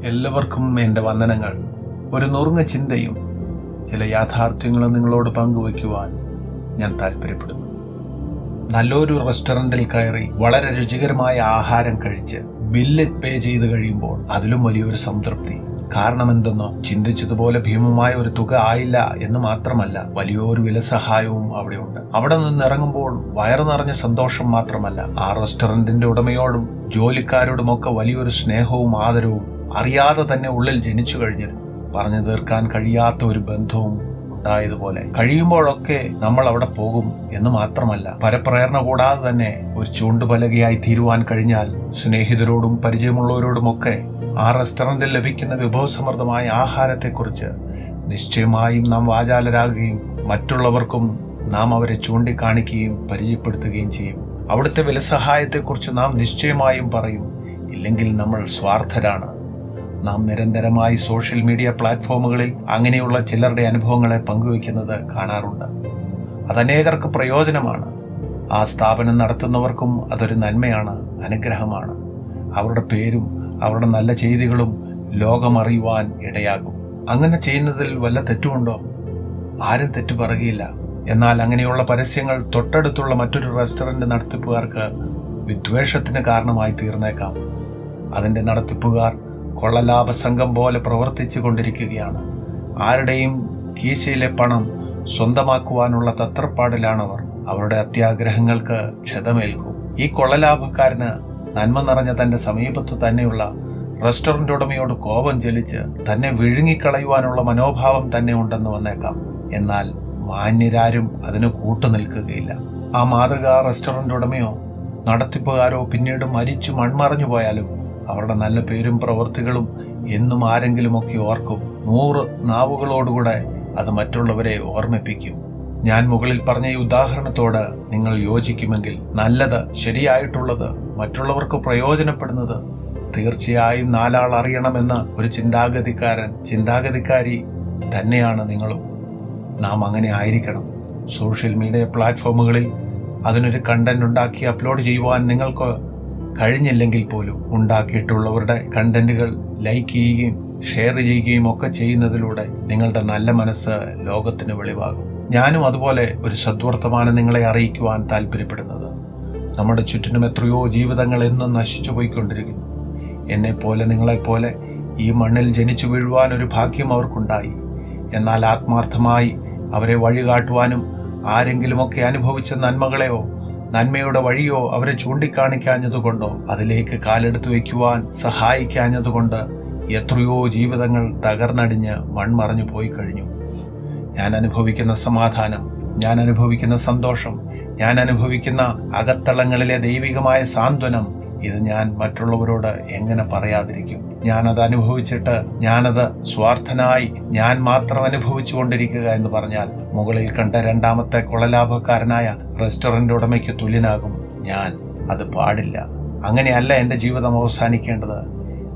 എല്ലാവർക്കും എൻ്റെ വന്ദനങ്ങൾ. ഒരു നുറുങ്ങ ചിന്തയും ചില യാഥാർത്ഥ്യങ്ങളും നിങ്ങളോട് പങ്കുവയ്ക്കുവാൻ ഞാൻ താല്പര്യപ്പെടുന്നു. നല്ലൊരു റെസ്റ്റോറൻറ്റിൽ കയറി വളരെ രുചികരമായ ആഹാരം കഴിച്ച് ബില്ല് പേ ചെയ്ത് കഴിയുമ്പോൾ അതിലും വലിയൊരു സംതൃപ്തി. കാരണം എന്തെന്നോ, ചിന്തിച്ചതുപോലെ ഭീമമായ ഒരു തുക ആയില്ല എന്ന് മാത്രമല്ല, വലിയൊരു വിലസഹായവും അവിടെയുണ്ട്. അവിടെ നിന്ന് ഇറങ്ങുമ്പോൾ വയറു നിറഞ്ഞ സന്തോഷം മാത്രമല്ല, ആ റെസ്റ്റോറൻറ്റിന്റെ ഉടമയോടും ജോലിക്കാരോടുമൊക്കെ വലിയൊരു സ്നേഹവും ആദരവും അറിയാതെ തന്നെ ഉള്ളിൽ ജനിച്ചു കഴിഞ്ഞിരുന്നു. പറഞ്ഞു തീർക്കാൻ കഴിയാത്ത ഒരു ബന്ധവും ഉണ്ടായതുപോലെ. കഴിയുമ്പോഴൊക്കെ നമ്മൾ അവിടെ പോകും എന്ന് മാത്രമല്ല, പരപ്രേരണ കൂടാതെ തന്നെ ഒരു ചൂണ്ടുപലകയായി തീരുവാൻ കഴിഞ്ഞാൽ സ്നേഹിതരോടും പരിചയമുള്ളവരോടുമൊക്കെ ആ റെസ്റ്റോറൻറ്റിൽ ലഭിക്കുന്ന വിഭവസമൃദ്ധമായ ആഹാരത്തെക്കുറിച്ച് നിശ്ചയമായും നാം വാചാലരാകുകയും മറ്റുള്ളവർക്കും നാം അവരെ ചൂണ്ടിക്കാണിക്കുകയും പരിചയപ്പെടുത്തുകയും ചെയ്യും. അവിടുത്തെ വിലസഹായത്തെക്കുറിച്ച് നാം നിശ്ചയമായും പറയും. ഇല്ലെങ്കിൽ നമ്മൾ സ്വാർത്ഥരാണ്. നാം നിരന്തരമായി സോഷ്യൽ മീഡിയ പ്ലാറ്റ്ഫോമുകളിൽ അങ്ങനെയുള്ള ചിലരുടെ അനുഭവങ്ങളെ പങ്കുവയ്ക്കുന്നത് കാണാറുണ്ട്. അതനേകർക്ക് പ്രയോജനമാണ്. ആ സ്ഥാപനം നടത്തുന്നവർക്കും അതൊരു നന്മയാണ്, അനുഗ്രഹമാണ്. അവരുടെ പേരും അവരുടെ നല്ല ചെയ്തികളും ലോകമറിയുവാൻ ഇടയാകും. അങ്ങനെ ചെയ്യുന്നതിൽ വല്ല തെറ്റുമുണ്ടോ? ആരും തെറ്റു പറയുകയില്ല. എന്നാൽ അങ്ങനെയുള്ള പരസ്യങ്ങൾ തൊട്ടടുത്തുള്ള മറ്റൊരു റെസ്റ്റോറന്റ് നടത്തിപ്പുകാർക്ക് വിദ്വേഷത്തിന് കാരണമായി തീർന്നേക്കാം. അതിന്റെ നടത്തിപ്പുകാർ കൊള്ളലാഭ സംഘം പോലെ പ്രവർത്തിച്ചു കൊണ്ടിരിക്കുകയാണ്. ആരുടെയും കീശയിലെ പണം സ്വന്തമാക്കുവാനുള്ള തത്രപ്പാടിലാണവർ. അവരുടെ അത്യാഗ്രഹങ്ങൾക്ക് ക്ഷതമേൽക്കും. ഈ കൊള്ളലാഭക്കാരന് നന്മ നിറഞ്ഞ തന്റെ സമീപത്തു തന്നെയുള്ള റെസ്റ്റോറന്റ് ഉടമയോട് കോപം ചലിച്ച് തന്നെ വിഴുങ്ങിക്കളയുവാനുള്ള മനോഭാവം തന്നെ ഉണ്ടെന്ന് വന്നേക്കാം. എന്നാൽ മാന്യരാരും അതിന് കൂട്ടുനിൽക്കുകയില്ല. ആ മാതൃകാ റെസ്റ്റോറന്റ് ഉടമയോ നടത്തിപ്പുകാരോ പിന്നീട് മരിച്ചു മൺമറഞ്ഞു പോയാലും അവരുടെ നല്ല പേരും പ്രവൃത്തികളും എന്നും ആരെങ്കിലുമൊക്കെ ഓർക്കും. 100 നാവുകളോടുകൂടെ അത് മറ്റുള്ളവരെ ഓർമ്മിപ്പിക്കും. ഞാൻ മുകളിൽ പറഞ്ഞ ഈ ഉദാഹരണത്തോട് നിങ്ങൾ യോജിക്കുമെങ്കിൽ, നല്ലത്, ശരിയായിട്ടുള്ളത്, മറ്റുള്ളവർക്ക് പ്രയോജനപ്പെടുന്നത് തീർച്ചയായും 4 ആൾ അറിയണമെന്ന ഒരു ചിന്താഗതിക്കാരി തന്നെയാണ് നിങ്ങളും. നാം അങ്ങനെ ആയിരിക്കണം. സോഷ്യൽ മീഡിയ പ്ലാറ്റ്ഫോമുകളിൽ അതിനൊരു കണ്ടന്റ് ഉണ്ടാക്കി അപ്ലോഡ് ചെയ്യുവാൻ നിങ്ങൾക്ക് കഴിഞ്ഞില്ലെങ്കിൽ പോലും ഉണ്ടാക്കിയിട്ടുള്ളവരുടെ കണ്ടന്റുകൾ ലൈക്ക് ചെയ്യുകയും ഷെയർ ചെയ്യുകയും ഒക്കെ ചെയ്യുന്നതിലൂടെ നിങ്ങളുടെ നല്ല മനസ്സ് ലോകത്തിന് വെളിവാകും. ഞാനും അതുപോലെ ഒരു സദ്വർത്തമാനം നിങ്ങളെ അറിയിക്കുവാൻ താല്പര്യപ്പെടുന്നത്. നമ്മുടെ ചുറ്റിനും എത്രയോ ജീവിതങ്ങൾ എന്നും നശിച്ചു പോയിക്കൊണ്ടിരിക്കുന്നു. എന്നെപ്പോലെ നിങ്ങളെപ്പോലെ ഈ മണ്ണിൽ ജനിച്ചു വീഴുവാൻ ഒരു ഭാഗ്യം അവർക്കുണ്ടായി. എന്നാൽ ആത്മാർത്ഥമായി അവരെ വഴികാട്ടുവാനും ആരെങ്കിലുമൊക്കെ അനുഭവിച്ച നന്മയുടെ വഴിയോ അവരെ ചൂണ്ടിക്കാണിക്കാഞ്ഞതുകൊണ്ടോ അതിലേക്ക് കാലെടുത്തു വയ്ക്കുവാൻ സഹായിക്കാഞ്ഞതുകൊണ്ട് എത്രയോ ജീവിതങ്ങൾ തകർന്നടിഞ്ഞ് മൺമറഞ്ഞു പോയി കഴിഞ്ഞു. ഞാൻ അനുഭവിക്കുന്ന സമാധാനം, ഞാൻ അനുഭവിക്കുന്ന സന്തോഷം, ഞാൻ അനുഭവിക്കുന്ന അകത്തളങ്ങളിലെ ദൈവികമായ സാന്ത്വനം, ഇത് ഞാൻ മറ്റുള്ളവരോട് എങ്ങനെ പറയാതിരിക്കും? ഞാനത് അനുഭവിച്ചിട്ട് ഞാനത് സ്വാർത്ഥനായി ഞാൻ മാത്രം അനുഭവിച്ചു കൊണ്ടിരിക്കുക എന്ന് പറഞ്ഞാൽ മുകളിൽ കണ്ട 2ാമത്തെ കൊള്ളലാഭക്കാരനായ റെസ്റ്റോറന്റ് ഉടമയ്ക്ക് തുല്യനാകും ഞാൻ. അത് പാടില്ല. അങ്ങനെയല്ല എൻ്റെ ജീവിതം അവസാനിക്കേണ്ടത്.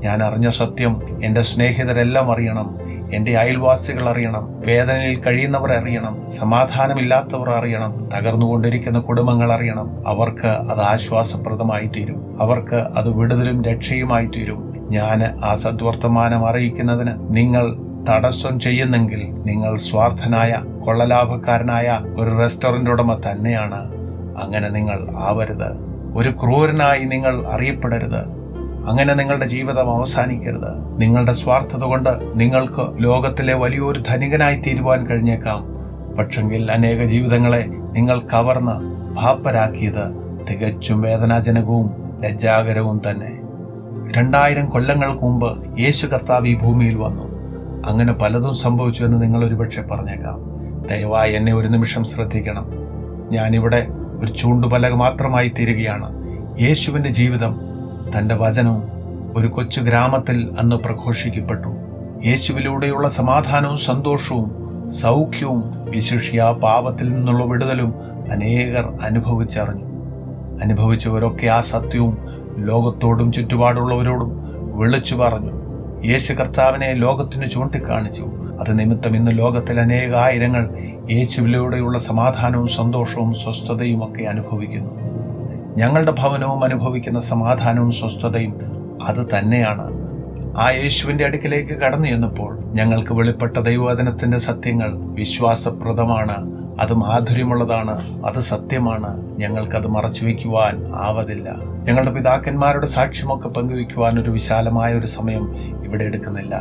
ഞാൻ അറിഞ്ഞ സത്യം എൻ്റെ സ്നേഹിതരെല്ലാം അറിയണം, എൻ്റെ അയൽവാസികൾ അറിയണം, വേദനയിൽ കഴിയുന്നവർ അറിയണം, സമാധാനമില്ലാത്തവർ അറിയണം, തകർന്നുകൊണ്ടിരിക്കുന്ന കുടുംബങ്ങൾ അറിയണം. അവർക്ക് അത് ആശ്വാസപ്രദമായി തീരും. അവർക്ക് അത് വിടുതലും രക്ഷയുമായി തീരും. ഞാൻ ആ സദ്വർത്തമാനം അറിയിക്കുന്നതിന് നിങ്ങൾ തടസ്സം ചെയ്യുന്നെങ്കിൽ നിങ്ങൾ സ്വാർത്ഥനായ കൊള്ളലാഭക്കാരനായ ഒരു റെസ്റ്റോറന്റ് ഉടമ തന്നെയാണ്. അങ്ങനെ നിങ്ങൾ ആവരുത്. ഒരു ക്രൂരനായി നിങ്ങൾ അറിയപ്പെടരുത്. അങ്ങനെ നിങ്ങളുടെ ജീവിതം അവസാനിക്കരുത്. നിങ്ങളുടെ സ്വാർത്ഥത കൊണ്ട് നിങ്ങൾക്ക് ലോകത്തിലെ വലിയൊരു ധനികനായി തീരുവാൻ കഴിഞ്ഞേക്കാം. പക്ഷെങ്കിൽ അനേക ജീവിതങ്ങളെ നിങ്ങൾ കവർന്ന് ഭാപ്പരാക്കിയത് തികച്ചും വേദനാജനകവും ലജ്ജാകരവും തന്നെ. 2000 കൊല്ലങ്ങൾക്ക് മുമ്പ് യേശു കർത്താവ് ഈ ഭൂമിയിൽ വന്നു. അങ്ങനെ പലതും സംഭവിച്ചു എന്ന് നിങ്ങൾ ഒരുപക്ഷെ പറഞ്ഞേക്കാം. ദയവായി എന്നെ ഒരു നിമിഷം ശ്രദ്ധിക്കണം. ഞാനിവിടെ ഒരു ചൂണ്ടുപലക മാത്രമായി തീരുകയാണ്. യേശുവിന്റെ ജീവിതം, തന്റെ വചനവും ഒരു കൊച്ചു ഗ്രാമത്തിൽ അന്ന് പ്രഘോഷിക്കപ്പെട്ടു. യേശുവിലൂടെയുള്ള സമാധാനവും സന്തോഷവും സൗഖ്യവും വിശിഷ്യ പാപത്തിൽ നിന്നുള്ള വിടുതലും അനേകർ അനുഭവിച്ചവരൊക്കെ ആ സത്യവും ലോകത്തോടും ചുറ്റുപാടുള്ളവരോടും വിളിച്ചു പറഞ്ഞു. യേശു കർത്താവിനെ ലോകത്തിന് ചൂണ്ടിക്കാണിച്ചു. അത് നിമിത്തം ഇന്ന് ലോകത്തിൽ അനേകായിരങ്ങൾ യേശുവിലൂടെയുള്ള സമാധാനവും സന്തോഷവും സ്വസ്ഥതയും ഒക്കെ അനുഭവിക്കുന്നു. ഞങ്ങളുടെ ഭവനവും അനുഭവിക്കുന്ന സമാധാനവും സ്വസ്ഥതയും അത് തന്നെയാണ്. ആ യേശുവിന്റെ അടുക്കിലേക്ക് കടന്നു ചെന്നപ്പോൾ ഞങ്ങൾക്ക് വെളിപ്പെട്ട ദൈവവചനത്തിന്റെ സത്യങ്ങൾ വിശ്വാസപ്രദമാണ്, അത് മാധുര്യമുള്ളതാണ്, അത് സത്യമാണ്. ഞങ്ങൾക്കത് മറച്ചു വയ്ക്കുവാൻ ആവതില്ല. ഞങ്ങളുടെ പിതാക്കന്മാരുടെ സാക്ഷ്യമൊക്കെ പങ്കുവയ്ക്കുവാൻ ഒരു വിശാലമായ ഒരു സമയം ഇവിടെ എടുക്കുന്നില്ല.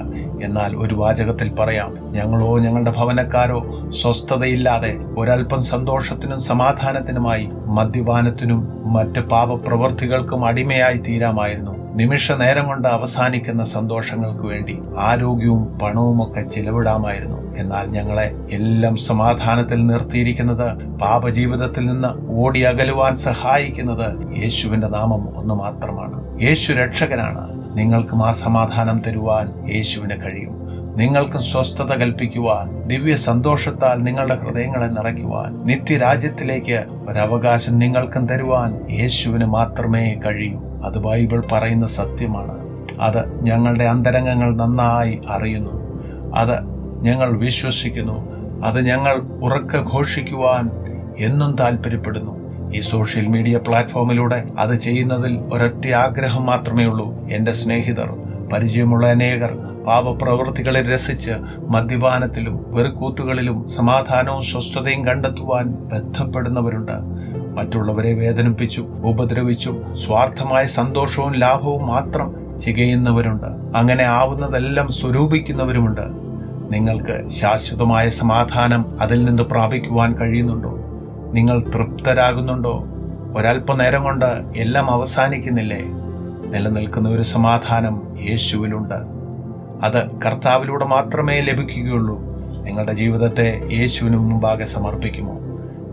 എന്നാൽ ഒരു വാചകത്തിൽ പറയാം, ഞങ്ങളോ ഞങ്ങളുടെ ഭവനക്കാരോ സ്വസ്ഥതയില്ലാതെ ഒരൽപ്പം സന്തോഷത്തിനും സമാധാനത്തിനുമായി മദ്യപാനത്തിനും മറ്റ് പാപപ്രവർത്തികൾക്കും അടിമയായി തീരാമായിരുന്നു. നിമിഷ നേരം കൊണ്ട് അവസാനിക്കുന്ന സന്തോഷങ്ങൾക്ക് വേണ്ടി ആരോഗ്യവും പണവുമൊക്കെ ചിലവിടാമായിരുന്നു. എന്നാൽ ഞങ്ങളെ എല്ലാം സമാധാനത്തിൽ നിർത്തിയിരിക്കുന്നത്, പാപജീവിതത്തിൽ നിന്ന് ഓടി അകലുവാൻ സഹായിക്കുന്നത് യേശുവിന്റെ നാമം ഒന്ന് മാത്രമാണ്. യേശു രക്ഷകനാണ്. നിങ്ങൾക്കും ആ സമാധാനം തരുവാൻ യേശുവിന് കഴിയും. നിങ്ങൾക്കും സ്വസ്ഥത കൽപ്പിക്കുവാൻ, ദിവ്യ സന്തോഷത്താൽ നിങ്ങളുടെ ഹൃദയങ്ങളെ നിറയ്ക്കുവാൻ, നിത്യരാജ്യത്തിലേക്ക് ഒരവകാശം നിങ്ങൾക്കും തരുവാൻ യേശുവിന് മാത്രമേ കഴിയൂ. അത് ബൈബിൾ പറയുന്ന സത്യമാണ്. അത് ഞങ്ങളുടെ അന്തരംഗങ്ങൾ നന്നായി അറിയുന്നു. അത് ഞങ്ങൾ വിശ്വസിക്കുന്നു. അത് ഞങ്ങൾ ഉറക്കെ ഘോഷിക്കുവാൻ എന്നും താല്പര്യപ്പെടുന്നു. ഈ സോഷ്യൽ മീഡിയ പ്ലാറ്റ്ഫോമിലൂടെ അത് ചെയ്യുന്നതിൽ ഒരൊറ്റ ആഗ്രഹം മാത്രമേ ഉള്ളൂ. എൻ്റെ സ്നേഹിതർ, പരിചയമുള്ള അനേകർ പാപപ്രവൃത്തികളെ രസിച്ച് മദ്യപാനത്തിലും വെറുക്കൂത്തുകളിലും സമാധാനവും സ്വസ്ഥതയും കണ്ടെത്തുവാൻ ബന്ധപ്പെടുന്നവരുണ്ട്. മറ്റുള്ളവരെ വേദനിപ്പിച്ചു ഉപദ്രവിച്ചു സ്വാർത്ഥമായ സന്തോഷവും ലാഭവും മാത്രം ചികയുന്നവരുണ്ട്. അങ്ങനെ ആവുന്നതെല്ലാം സ്വരൂപിക്കുന്നവരുമുണ്ട്. നിങ്ങൾക്ക് ശാശ്വതമായ സമാധാനം അതിൽ നിന്ന് പ്രാപിക്കുവാൻ കഴിയുന്നുണ്ടോ? നിങ്ങൾ തൃപ്തരാകുന്നുണ്ടോ? ഒരല്പനേരം കൊണ്ട് എല്ലാം അവസാനിക്കുന്നില്ലേ? നിലനിൽക്കുന്ന ഒരു സമാധാനം യേശുവിലുണ്ട്. അത് കർത്താവിലൂടെ മാത്രമേ ലഭിക്കുകയുള്ളൂ. നിങ്ങളുടെ ജീവിതത്തെ യേശുവിന് മുമ്പാകെ സമർപ്പിക്കുമോ?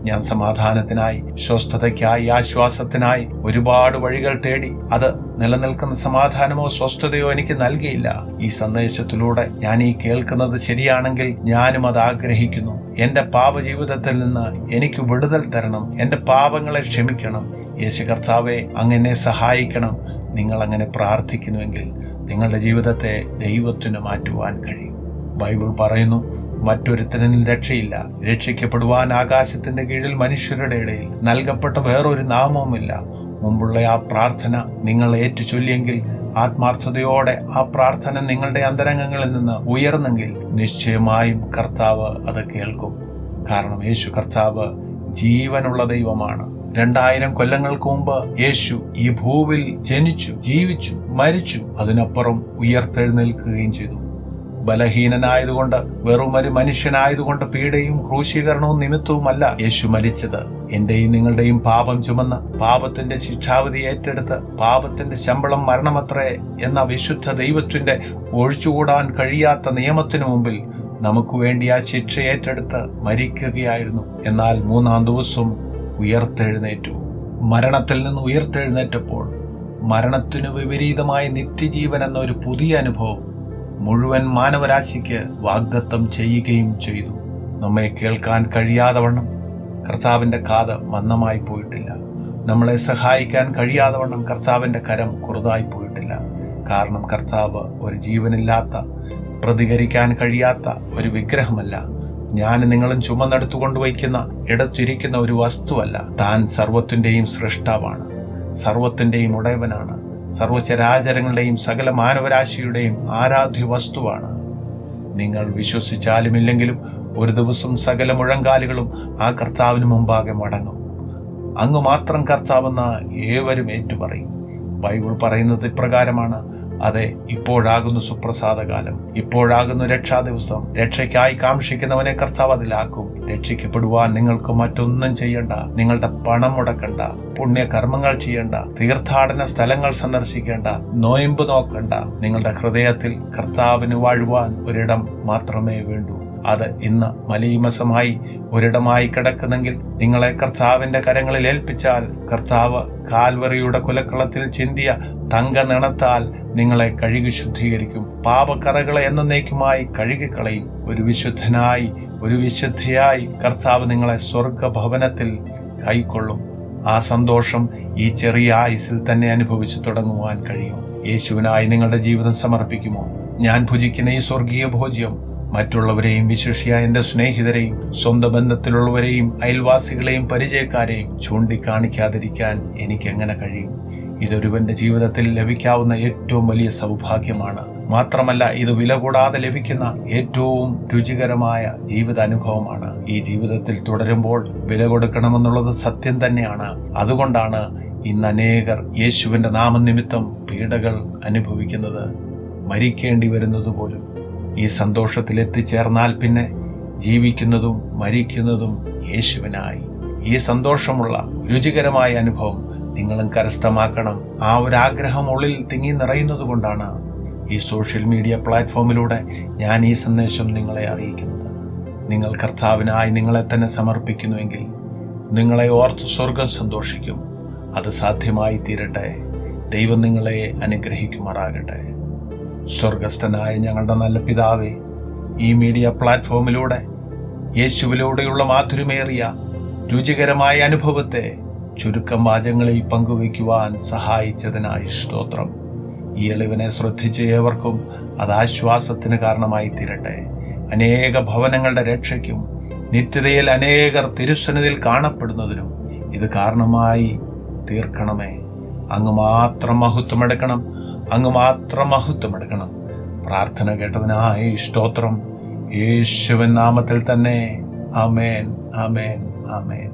ഞാൻ സമാധാനത്തിനായി, സ്വസ്ഥതയ്ക്കായി, ആശ്വാസത്തിനായി ഒരുപാട് വഴികൾ തേടി. അത് നിലനിൽക്കുന്ന സമാധാനമോ സ്വസ്ഥതയോ എനിക്ക് നൽകിയില്ല. ഈ സന്ദേശത്തിലൂടെ ഞാൻ ഈ കേൾക്കുന്നത് ശരിയാണെങ്കിൽ ഞാനും അത് ആഗ്രഹിക്കുന്നു. എന്റെ പാപജീവിതത്തിൽ നിന്ന് എനിക്ക് വിടുതൽ തരണം. എന്റെ പാപങ്ങളെ ക്ഷമിക്കണം. യേശു കർത്താവെ, അങ്ങനെ സഹായിക്കണം. നിങ്ങൾ അങ്ങനെ പ്രാർത്ഥിക്കുന്നുവെങ്കിൽ നിങ്ങളുടെ ജീവിതത്തെ ദൈവത്തിന് മാറ്റുവാൻ കഴിയും. ബൈബിൾ പറയുന്നു, മറ്റൊരുത്തനും രക്ഷയില്ല. രക്ഷിക്കപ്പെടുവാൻ ആകാശത്തിന്റെ കീഴിൽ മനുഷ്യരുടെ ഇടയിൽ നൽകപ്പെട്ട വേറൊരു നാമവുമില്ല. മുമ്പുള്ള ആ പ്രാർത്ഥന നിങ്ങൾ ഏറ്റുചൊല്ലിയെങ്കിൽ, ആത്മാർത്ഥതയോടെ ആ പ്രാർത്ഥന നിങ്ങളുടെ അന്തരംഗങ്ങളിൽ നിന്ന് ഉയർന്നെങ്കിൽ, നിശ്ചയമായും കർത്താവ് അത് കേൾക്കും. കാരണം യേശു കർത്താവ് ജീവനുള്ള ദൈവമാണ്. 2000 കൊല്ലങ്ങൾക്ക് മുമ്പ് യേശു ഈ ഭൂവിൽ ജനിച്ചു, ജീവിച്ചു, മരിച്ചു. അതിനപ്പുറം ഉയർത്തെഴുന്നേൽക്കുകയും ചെയ്തു. ബലഹീനനായതുകൊണ്ട്, വെറുമൊരു മനുഷ്യനായതുകൊണ്ട് പീഡയും ക്രൂശീകരണവും നിമിത്തവുമല്ല യേശു മരിച്ചത്. എന്റെയും നിങ്ങളുടെയും പാപം ചുമന്ന് പാപത്തിന്റെ ശിക്ഷാവിധി ഏറ്റെടുത്ത് പാപത്തിന്റെ ശമ്പളം മരണമത്രേ എന്ന വിശുദ്ധ ദൈവത്തിന്റെ ഒഴിച്ചുകൂടാൻ കഴിയാത്ത നിയമത്തിനു മുമ്പിൽ നമുക്ക് വേണ്ടി ആ ശിക്ഷ ഏറ്റെടുത്ത് മരിക്കുകയായിരുന്നു. എന്നാൽ 3-ാം ദിവസം ഉയർത്തെഴുന്നേറ്റു. മരണത്തിൽ നിന്ന് ഉയർത്തെഴുന്നേറ്റപ്പോൾ മരണത്തിനു വിപരീതമായ നിത്യജീവൻ എന്ന ഒരു പുതിയ അനുഭവം മുഴുവൻ മാനവരാശിക്ക് വാഗ്ദത്തം ചെയ്യുകയും ചെയ്തു. നമ്മെ കേൾക്കാൻ കഴിയാതെ വണ്ണം കർത്താവിന്റെ കാത് മന്ദമായി പോയിട്ടില്ല. നമ്മളെ സഹായിക്കാൻ കഴിയാതെ വണ്ണം കർത്താവിന്റെ കരം കുറുതായി പോയിട്ടില്ല. കാരണം കർത്താവ് ഒരു ജീവനില്ലാത്ത, പ്രതികരിക്കാൻ കഴിയാത്ത ഒരു വിഗ്രഹമല്ല. ഞാൻ നിങ്ങളും ചുമന്നെടുത്തുകൊണ്ട് വയ്ക്കുന്ന ഇടത്തിരിക്കുന്ന ഒരു വസ്തുവല്ല. താൻ സർവത്തിന്റെയും സൃഷ്ടാവാണ്, സർവത്തിന്റെയും ഉടയവനാണ്, സർവചരാചരങ്ങളുടെയും സകല മാനവരാശിയുടെയും ആരാധ്യ വസ്തുവാണ്. നിങ്ങൾ വിശ്വസിച്ചാലും ഇല്ലെങ്കിലും ഒരു ദിവസം സകല മുഴങ്കാലുകളും ആ കർത്താവിന് മുമ്പാകെ മടങ്ങും. അങ്ങ് മാത്രം കർത്താവെന്ന് ഏവരും ഏറ്റുപറയും. ബൈബിൾ പറയുന്നത് ഇപ്രകാരമാണ്: അതെ, ഇപ്പോഴാകുന്നു സുപ്രസാദകാലം, ഇപ്പോഴാകുന്നു രക്ഷാദിവസം. രക്ഷയ്ക്കായി കാക്ഷിക്കുന്നവനെ കർത്താവ് അതിലാക്കും. രക്ഷിക്കപ്പെടുവാൻ നിങ്ങൾക്ക് മറ്റൊന്നും ചെയ്യണ്ട. നിങ്ങളുടെ പണം മുടക്കണ്ട, പുണ്യകർമ്മങ്ങൾ ചെയ്യണ്ട, തീർത്ഥാടന സ്ഥലങ്ങൾ സന്ദർശിക്കേണ്ട, നോയമ്പ് നോക്കണ്ട. നിങ്ങളുടെ ഹൃദയത്തിൽ കർത്താവിന് വാഴുവാൻ ഒരിടം മാത്രമേ വേണ്ടൂ. അത് ഇന്ന് മലീമസമായി ഒരിടമായി കിടക്കുന്നെങ്കിൽ നിങ്ങളെ കർത്താവിന്റെ കരങ്ങളിൽ ഏൽപ്പിച്ചാൽ കർത്താവ് കാൽവറിയുടെ കുലക്കളത്തിൽ ചിന്തിയ തങ്കനിണത്താൽ നിങ്ങളെ കഴുകി ശുദ്ധീകരിക്കും. പാപക്കറകളെ എന്നേക്കുമായി കഴുകിക്കളയും. ഒരു വിശുദ്ധനായി, ഒരു വിശുദ്ധയായി കർത്താവ് നിങ്ങളെ സ്വർഗഭവനത്തിൽ കൈക്കൊള്ളും. ആ സന്തോഷം ഈ ചെറിയ ആയുസിൽ തന്നെ അനുഭവിച്ചു തുടങ്ങുവാൻ കഴിയും. യേശുവിനായി നിങ്ങളുടെ ജീവിതം സമർപ്പിക്കുമോ? ഞാൻ ഭുജിക്കുന്ന ഈ സ്വർഗീയ ഭോജ്യം മറ്റുള്ളവരെയും, വിശിഷ്യ എന്റെ സ്നേഹിതരെയും, സ്വന്തം ബന്ധത്തിലുള്ളവരെയും, അയൽവാസികളെയും പരിചയക്കാരെയും ചൂണ്ടിക്കാണിക്കാതിരിക്കാൻ എനിക്ക് എങ്ങനെ കഴിയും? ഇതൊരുവന്റെ ജീവിതത്തിൽ ലഭിക്കാവുന്ന ഏറ്റവും വലിയ സൗഭാഗ്യമാണ്. മാത്രമല്ല, ഇത് വില കൂടാതെ ലഭിക്കുന്ന ഏറ്റവും രുചികരമായ ജീവിതാനുഭവമാണ്. ഈ ജീവിതത്തിൽ തുടരുമ്പോൾ വില കൊടുക്കണമെന്നുള്ളത് സത്യം തന്നെയാണ്. അതുകൊണ്ടാണ് ഇന്ന് അനേകർ യേശുവിന്റെ നാമനിമിത്തം പീഡകൾ അനുഭവിക്കുന്നത്, മരിക്കേണ്ടി വരുന്നത് പോലും. ഈ സന്തോഷത്തിൽ എത്തിച്ചേർന്നാൽ പിന്നെ ജീവിക്കുന്നതും മരിക്കുന്നതും യേശുവിനായി. ഈ സന്തോഷമുള്ള രുചികരമായ അനുഭവം നിങ്ങളും കരസ്ഥമാക്കണം. ആ ഒരു ആഗ്രഹം ഉള്ളിൽ തിങ്ങി നിറയുന്നത് കൊണ്ടാണ് ഈ സോഷ്യൽ മീഡിയ പ്ലാറ്റ്ഫോമിലൂടെ ഞാൻ ഈ സന്ദേശം നിങ്ങളെ അറിയിക്കുന്നത്. നിങ്ങൾ കർത്താവിനായി നിങ്ങളെ തന്നെ സമർപ്പിക്കുന്നുവെങ്കിൽ നിങ്ങളെ ഓർത്ത് സ്വർഗം സന്തോഷിക്കും. അത് സാധ്യമായി തീരട്ടെ. ദൈവം നിങ്ങളെ അനുഗ്രഹിക്കുമാറാകട്ടെ. സ്വർഗസ്ഥനായ ഞങ്ങളുടെ നല്ല പിതാവേ, ഈ മീഡിയ പ്ലാറ്റ്ഫോമിലൂടെ യേശുവിലൂടെയുള്ള മാധുര്യമേറിയ രുചികരമായ അനുഭവത്തെ ചുരുക്കം വാചകങ്ങളിൽ പങ്കുവയ്ക്കുവാൻ സഹായിച്ചതിനായി സ്തോത്രം. ഈ എളിവനെ ശ്രദ്ധിച്ച് ഏവർക്കും അത് ആശ്വാസത്തിന് കാരണമായി തീരട്ടെ. അനേക ഭവനങ്ങളുടെ രക്ഷയ്ക്കും നിത്യതയിൽ അനേകർ തിരുസന്നിധിയിൽ കാണപ്പെടുന്നതിനും ഇത് കാരണമായി തീർക്കണമേ. അങ്ങ് മാത്രം മഹത്വമെടുക്കണം, അങ്ങ് മാത്രം മഹത്വമെടുക്കണം. പ്രാർത്ഥന കേട്ടതിനായി സ്തോത്രം. യേശുവിൻ നാമത്തിൽ തന്നെ. ആമേൻ, ആമേൻ, ആമേൻ.